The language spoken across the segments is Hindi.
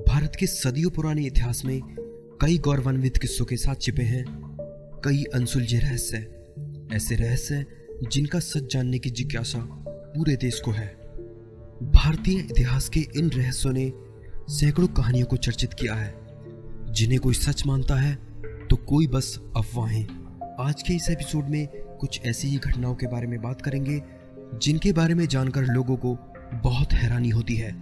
भारत के सदियों पुराने इतिहास में कई गौरवान्वित किस्सों के साथ छिपे हैं कई अनसुलझे रहस्य, ऐसे रहस्य जिनका सच जानने की जिज्ञासा पूरे देश को है। भारतीय इतिहास के इन रहस्यों ने सैकड़ों कहानियों को चर्चित किया है, जिन्हें कोई सच मानता है तो कोई बस अफवाहें। आज के इस एपिसोड में कुछ ऐसी ही घटनाओं के बारे में बात करेंगे जिनके बारे में जानकर लोगों को बहुत हैरानी होती है।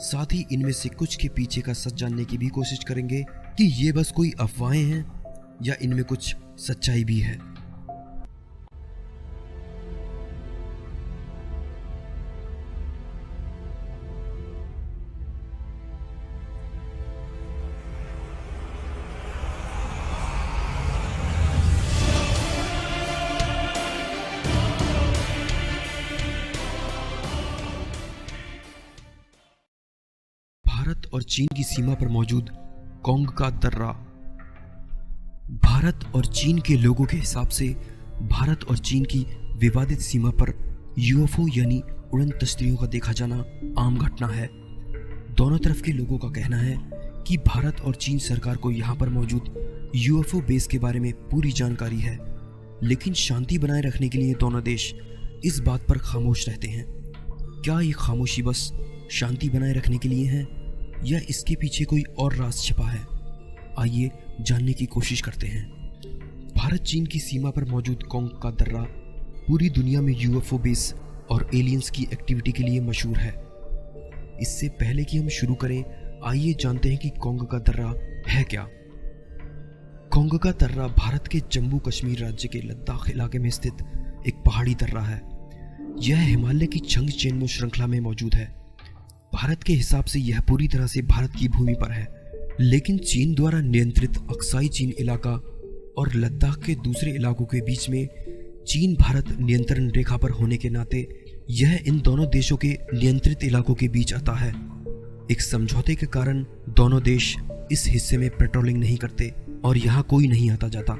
साथ ही इनमें से कुछ के पीछे का सच जानने की भी कोशिश करेंगे कि ये बस कोई अफवाहें हैं या इनमें कुछ सच्चाई भी है। भारत और चीन की सीमा पर मौजूद कोंग का दर्रा। भारत और चीन के लोगों के हिसाब से भारत और चीन की विवादित सीमा पर यूएफओ यानी उड़न तश्तरियों का देखा जाना आम घटना है। दोनों तरफ के लोगों का कहना है कि भारत और चीन सरकार को यहाँ पर मौजूद यूएफओ बेस के बारे में पूरी जानकारी है, लेकिन शांति बनाए रखने के लिए दोनों देश इस बात पर खामोश रहते हैं। क्या ये खामोशी बस शांति बनाए रखने के लिए है या इसके पीछे कोई और राज छिपा है? आइए जानने की कोशिश करते हैं। भारत चीन की सीमा पर मौजूद कोंग का दर्रा पूरी दुनिया में यूएफओ बेस और एलियंस की एक्टिविटी के लिए मशहूर है। इससे पहले कि हम शुरू करें, आइए जानते हैं कि कोंग का दर्रा है क्या। कोंग का दर्रा भारत के जम्मू कश्मीर राज्य के लद्दाख इलाके में स्थित एक पहाड़ी दर्रा है। यह हिमालय की छंग चेनमो श्रृंखला में मौजूद है। भारत के हिसाब से यह पूरी तरह से भारत की भूमि पर है, लेकिन चीन द्वारा नियंत्रित अक्साई चीन इलाका और लद्दाख के दूसरे इलाकों के बीच में चीन भारत नियंत्रण रेखा पर होने के नाते यह इन दोनों देशों के नियंत्रित इलाकों के बीच आता है। एक समझौते के कारण दोनों देश इस हिस्से में पेट्रोलिंग नहीं करते और यहाँ कोई नहीं आता जाता।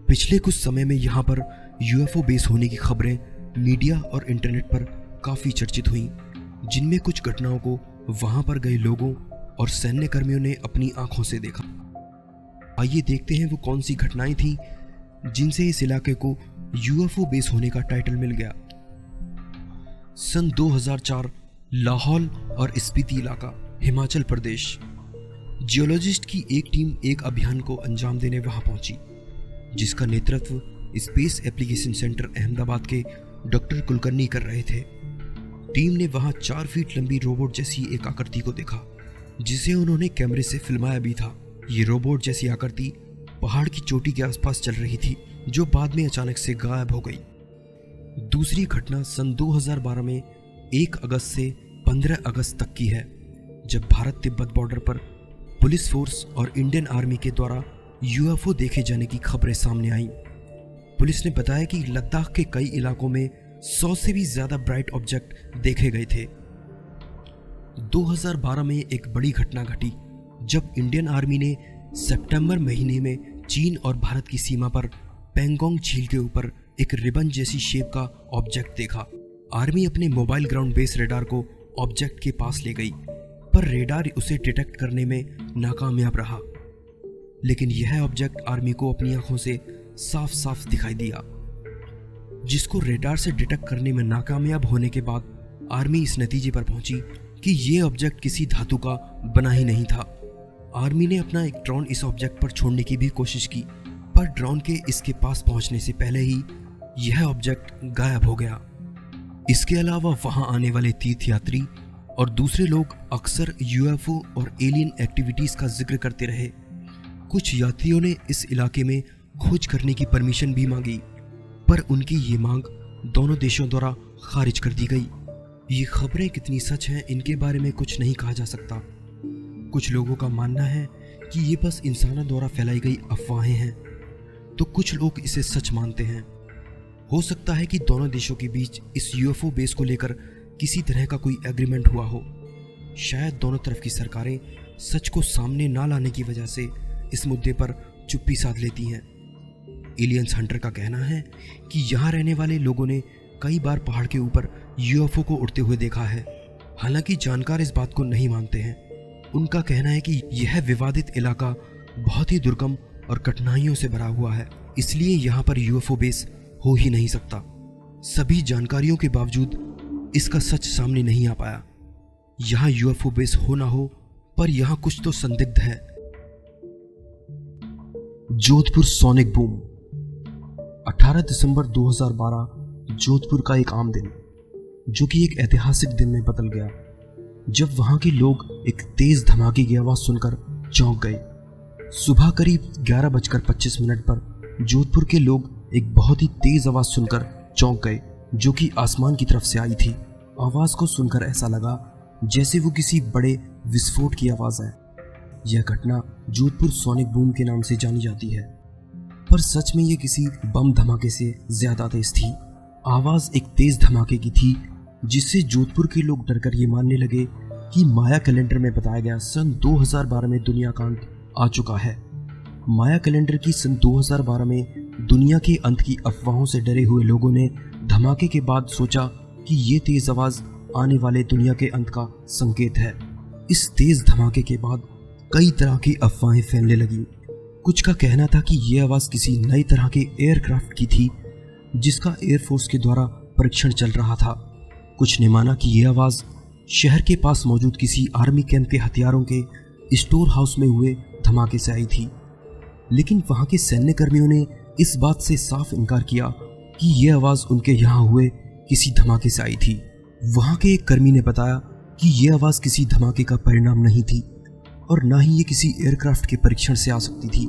पिछले कुछ समय में यहाँ पर यूएफओ बेस होने की खबरें मीडिया और इंटरनेट पर काफी चर्चित हुई, जिनमें कुछ घटनाओं को वहां पर गए लोगों और सैन्य कर्मियों ने अपनी आंखों से देखा। आइए देखते हैं वो कौन सी घटनाएं थी जिनसे इस इलाके को यूएफओ बेस होने का टाइटल मिल गया। सन 2004 लाहौल और स्पीति इलाका, हिमाचल प्रदेश। जियोलॉजिस्ट की एक टीम एक अभियान को अंजाम देने वहां पहुंची, जिसका नेतृत्व स्पेस एप्लीकेशन सेंटर अहमदाबाद के डॉक्टर कुलकर्णी कर रहे थे। टीम ने वहां 4 फीट लंबी रोबोट जैसी एक आकृति को देखा, जिसे उन्होंने कैमरे से फिल्माया भी था। ये रोबोट जैसी आकृति पहाड़ की चोटी के आसपास चल रही थी, जो बाद में अचानक से गायब हो गई। दूसरी घटना सन 2012 में 1 अगस्त से 15 अगस्त तक की है, जब भारत तिब्बत बॉर्डर पर पुलिस फोर्स और इंडियन आर्मी के द्वारा यूएफओ देखे जाने की खबरें सामने आईं। पुलिस ने बताया कि लद्दाख के कई इलाकों में 100 से भी ज्यादा ब्राइट ऑब्जेक्ट देखे गए थे। 2012 में एक बड़ी घटना घटी जब इंडियन आर्मी ने सितंबर महीने में चीन और भारत की सीमा पर पेंगोंग झील के ऊपर एक रिबन जैसी शेप का ऑब्जेक्ट देखा। आर्मी अपने मोबाइल ग्राउंड बेस रेडार को ऑब्जेक्ट के पास ले गई, पर रेडार उसे डिटेक्ट करने में नाकामयाब रहा। लेकिन यह ऑब्जेक्ट आर्मी को अपनी आंखों से साफ साफ दिखाई दिया, जिसको रेडार से डिटेक्ट करने में नाकामयाब होने के बाद आर्मी इस नतीजे पर पहुंची कि यह ऑब्जेक्ट किसी धातु का बना ही नहीं था। आर्मी ने अपना एक ड्रोन इस ऑब्जेक्ट पर छोड़ने की भी कोशिश की, पर ड्रोन के इसके पास पहुंचने से पहले ही यह ऑब्जेक्ट गायब हो गया। इसके अलावा वहां आने वाले तीर्थयात्री और दूसरे लोग अक्सर यूएफओ और एलियन एक्टिविटीज का जिक्र करते रहे। कुछ यात्रियों ने इस इलाके में खोज करने की परमिशन भी मांगी, पर उनकी ये मांग दोनों देशों द्वारा खारिज कर दी गई। ये खबरें कितनी सच हैं इनके बारे में कुछ नहीं कहा जा सकता। कुछ लोगों का मानना है कि ये बस इंसानों द्वारा फैलाई गई अफवाहें हैं, तो कुछ लोग इसे सच मानते हैं। हो सकता है कि दोनों देशों के बीच इस यूएफओ बेस को लेकर किसी तरह का कोई एग्रीमेंट हुआ हो। शायद दोनों तरफ की सरकारें सच को सामने ना लाने की वजह से इस मुद्दे पर चुप्पी साध लेती हैं। एलियंस हंटर का कहना है कि यहाँ रहने वाले लोगों ने कई बार पहाड़ के ऊपर यूएफओ को उड़ते हुए देखा है, हालांकि जानकार इस बात को नहीं मानते हैं। उनका कहना है कि यह विवादित इलाका बहुत ही दुर्गम और कठिनाइयों से भरा हुआ है, इसलिए यहाँ पर यूएफओ बेस हो ही नहीं सकता। सभी जानकारियों के बावजूद इसका सच सामने नहीं आ पाया। यहाँ यूएफओ बेस हो ना हो, पर यहाँ कुछ तो संदिग्ध है। Jodhpur sonic boom. 18 दिसंबर 2012 जोधपुर का एक आम दिन, जो कि एक ऐतिहासिक दिन में बदल गया, जब वहां के लोग एक तेज धमाके की आवाज सुनकर चौंक गए। सुबह करीब 11:25 पर जोधपुर के लोग एक बहुत ही तेज आवाज सुनकर चौंक गए, जो कि आसमान की तरफ से आई थी। आवाज को सुनकर ऐसा लगा जैसे वो किसी बड़े विस्फोट की आवाज है। यह घटना जोधपुर सोनिक बूम के नाम से जानी जाती है, पर सच में यह किसी बम धमाके से ज्यादा तेज थी। आवाज एक तेज धमाके की थी, जिससे जोधपुर के लोग डरकर ये मानने लगे कि माया कैलेंडर में बताया गया सन 2012 में दुनिया का अंत आ चुका है। माया कैलेंडर की सन 2012 में दुनिया के अंत की अफवाहों से डरे हुए लोगों ने धमाके के बाद सोचा कि ये तेज आवाज आने वाले दुनिया के अंत का संकेत है। इस तेज धमाके के बाद कई तरह की अफवाहें फैलने लगी। कुछ का कहना था कि यह आवाज किसी नई तरह के एयरक्राफ्ट की थी, जिसका एयरफोर्स के द्वारा परीक्षण चल रहा था। कुछ ने माना कि यह आवाज शहर के पास मौजूद किसी आर्मी कैंप के हथियारों के स्टोर हाउस में हुए धमाके से आई थी। लेकिन वहां के सैन्य कर्मियों ने इस बात से साफ इनकार किया कि यह आवाज उनके यहाँ हुए किसी धमाके से आई थी। वहां के एक कर्मी ने बताया कि यह आवाज किसी धमाके का परिणाम नहीं थी और ना ही ये किसी एयरक्राफ्ट के परीक्षण से आ सकती थी,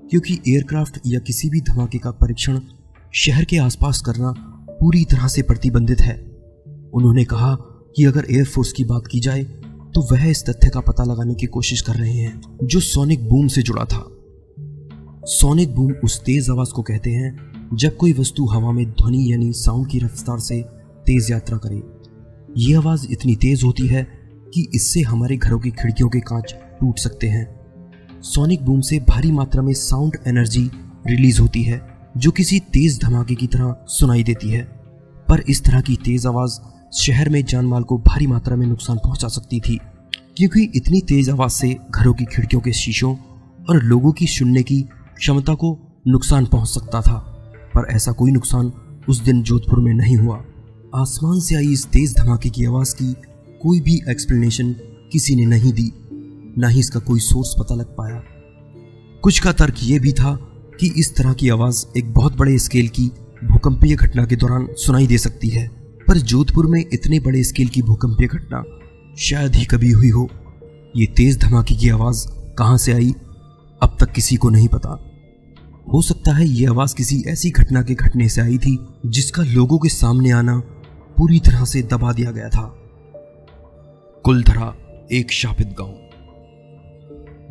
क्योंकि एयरक्राफ्ट या किसी भी धमाके का परीक्षण शहर के आसपास करना पूरी तरह से प्रतिबंधित है। उन्होंने कहा कि अगर एयरफोर्स की बात की जाए तो वह इस तथ्य का पता लगाने की कोशिश कर रहे हैं जो सोनिक बूम से जुड़ा था। सोनिक बूम उस तेज आवाज को कहते हैं जब कोई वस्तु हवा में ध्वनि यानी साउंड की रफ्तार से तेज यात्रा करे। यह आवाज इतनी तेज होती है कि इससे हमारे घरों की खिड़कियों के कांच टूट सकते हैं। सोनिक बूम से भारी मात्रा में साउंड एनर्जी रिलीज होती है, जो किसी तेज धमाके की तरह सुनाई देती है। पर इस तरह की तेज आवाज शहर में जानमाल को भारी मात्रा में नुकसान पहुंचा सकती थी, क्योंकि इतनी तेज आवाज से घरों की खिड़कियों के शीशों और लोगों की सुनने की क्षमता को नुकसान पहुंच सकता था। पर ऐसा कोई नुकसान उस दिन जोधपुर में नहीं हुआ। आसमान से आई इस तेज धमाके की आवाज की कोई भी एक्सप्लेनेशन किसी ने नहीं दी, ना ही इसका कोई सोर्स पता लग पाया। कुछ का तर्क यह भी था कि इस तरह की आवाज एक बहुत बड़े स्केल की भूकंपीय घटना के दौरान सुनाई दे सकती है, पर जोधपुर में इतने बड़े स्केल की भूकंपीय घटना शायद ही कभी हुई हो। ये तेज धमाके की आवाज कहां से आई, अब तक किसी को नहीं पता। हो सकता है ये आवाज किसी ऐसी घटना के घटने से आई थी जिसका लोगों के सामने आना पूरी तरह से दबा दिया गया था। कुलधरा, एक शापित गांव।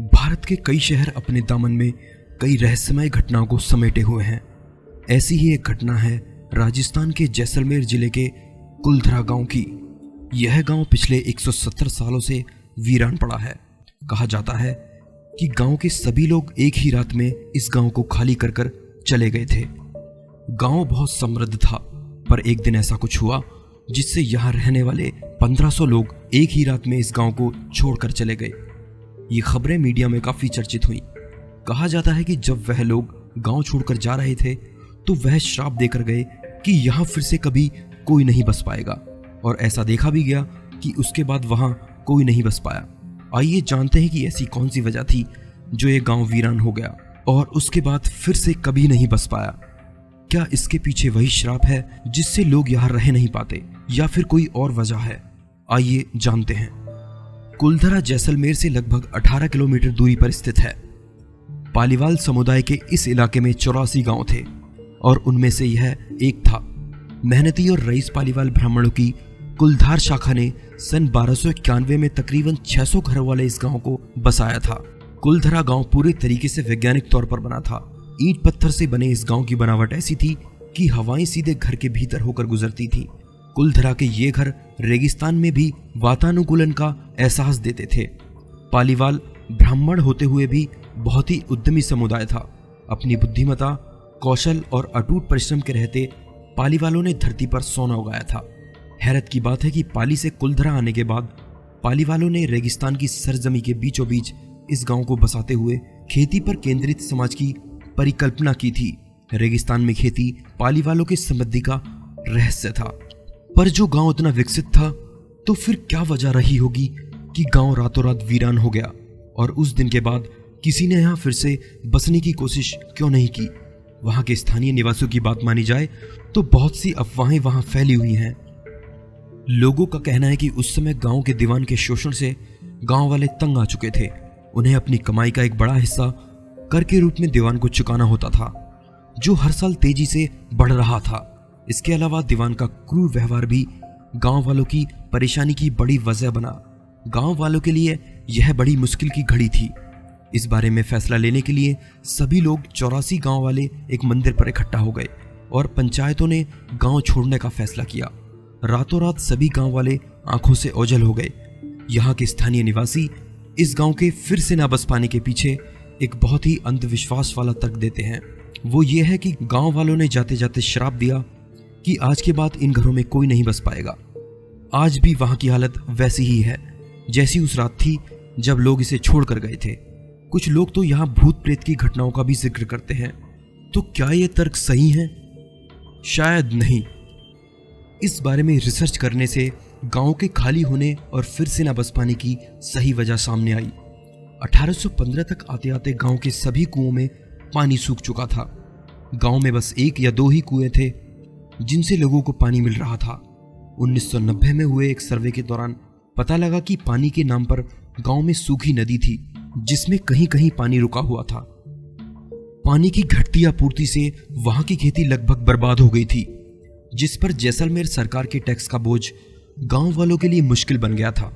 भारत के कई शहर अपने दामन में कई रहस्यमय घटनाओं को समेटे हुए हैं। ऐसी ही एक घटना है राजस्थान के जैसलमेर जिले के कुलधरा गांव की। यह गांव पिछले 170 सालों से वीरान पड़ा है। कहा जाता है कि गांव के सभी लोग एक ही रात में इस गांव को खाली कर कर चले गए थे। गांव बहुत समृद्ध था, पर एक दिन ऐसा कुछ हुआ जिससे यहाँ रहने वाले 1500 लोग एक ही रात में इस गांव को छोड़कर चले गए। ये खबरें मीडिया में काफी चर्चित हुई। कहा जाता है कि जब वह लोग गांव छोड़कर जा रहे थे तो वह श्राप देकर गए कि यहाँ फिर से कभी कोई नहीं बस पाएगा, और ऐसा देखा भी गया कि उसके बाद वहां कोई नहीं बस पाया। आइए जानते हैं कि ऐसी कौन सी वजह थी जो ये गांव वीरान हो गया और उसके बाद फिर से कभी नहीं बस पाया। क्या इसके पीछे वही श्राप है जिससे लोग यहाँ रह नहीं पाते, या फिर कोई और वजह है? आइए जानते हैं। कुलधरा जैसलमेर से लगभग 18 किलोमीटर दूरी पर स्थित है। पालीवाल समुदाय के इस इलाके में 84 गांव थे और उनमें से यह एक था। मेहनती और रईस पालीवाल ब्राह्मणों की कुलधार शाखा ने सन 1291 में तकरीबन 600 घर वाले इस गांव को बसाया था। कुलधरा गांव पूरे तरीके से वैज्ञानिक तौर पर बना था। ईंट पत्थर से बने इस गांव की बनावट ऐसी थी कि हवाएं सीधे घर के भीतर होकर गुजरती थी। कुलधरा के ये घर रेगिस्तान में भी वातानुकूलन का एहसास देते थे। पालीवाल ब्राह्मण होते हुए भी बहुत ही उद्यमी समुदाय था। अपनी बुद्धिमता, कौशल और अटूट परिश्रम के रहते पालीवालों ने धरती पर सोना उगाया था। हैरत की बात है कि पाली से कुलधरा आने के बाद पाली वालों ने रेगिस्तान की सरजमी के बीचों बीच इस गांव को बसाते हुए खेती पर केंद्रित समाज की परिकल्पना की थी। रेगिस्तान में खेती पाली वालों की समृद्धि का रहस्य था। पर जो गांव इतना विकसित था, तो फिर क्या वजह रही होगी कि गांव रातों रात वीरान हो गया? और उस दिन के बाद किसी ने यहां फिर से बसने की कोशिश क्यों नहीं की? वहां के स्थानीय निवासियों की बात मानी जाए तो बहुत सी अफवाहें वहां फैली हुई हैं। लोगों का कहना है कि उस समय गांव के दीवान के शोषण से गांव वाले तंग आ चुके थे। उन्हें अपनी कमाई का एक बड़ा हिस्सा कर के रूप में दीवान को चुकाना होता था, जो हर साल तेजी से बढ़ रहा था। इसके अलावा दीवान का क्रूर व्यवहार भी गांव वालों की परेशानी की बड़ी वजह बना। गांव वालों के लिए यह बड़ी मुश्किल की घड़ी थी। इस बारे में फैसला लेने के लिए सभी लोग 84 गांव वाले एक मंदिर पर इकट्ठा हो गए और पंचायतों ने गांव छोड़ने का फैसला किया। रातों रात सभी गांव वाले आंखों से ओझल हो गए। यहाँ के स्थानीय निवासी इस गांव के फिर से ना बस पाने के पीछे एक बहुत ही अंधविश्वास वाला तर्क देते हैं। वो ये है कि गांव वालों ने जाते जाते श्राप दिया कि आज के बाद इन घरों में कोई नहीं बस पाएगा। आज भी वहां की हालत वैसी ही है जैसी उस रात थी जब लोग इसे छोड़कर गए थे। कुछ लोग तो यहाँ भूत प्रेत की घटनाओं का भी जिक्र करते हैं। तो क्या ये तर्क सही है? शायद नहीं। इस बारे में रिसर्च करने से गांव के खाली होने और फिर से न बस पाने की सही वजह सामने आई। 1815 तक आते आते गांव के सभी कुओं में पानी सूख चुका था। गांव में बस 1 या 2 ही कुएं थे जिनसे लोगों को पानी मिल रहा था। 1990 में हुए एक सर्वे के दौरान पता लगा कि पानी के नाम पर गांव में सूखी नदी थी जिसमें कहीं कहीं पानी रुका हुआ था। पानी की घटती आपूर्ति से वहां की खेती लगभग बर्बाद हो गई थी, जिस पर जैसलमेर सरकार के टैक्स का बोझ गांव वालों के लिए मुश्किल बन गया था।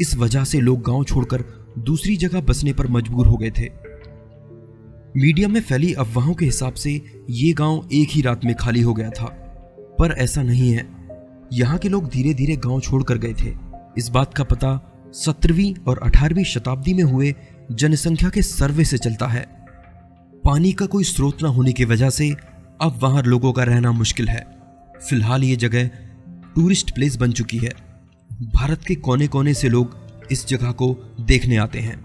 इस वजह से लोग गांव छोड़कर दूसरी जगह बसने पर मजबूर हो गए थे। मीडिया में फैली अफवाहों के हिसाब से ये गांव एक ही रात में खाली हो गया था, पर ऐसा नहीं है। यहाँ के लोग धीरे धीरे गांव छोड़कर गए थे। इस बात का पता 17वीं और 18वीं शताब्दी में हुए जनसंख्या के सर्वे से चलता है। पानी का कोई स्रोत न होने की वजह से अब वहां लोगों का रहना मुश्किल है। फिलहाल ये जगह टूरिस्ट प्लेस बन चुकी है। भारत के कोने कोने से लोग इस जगह को देखने आते हैं।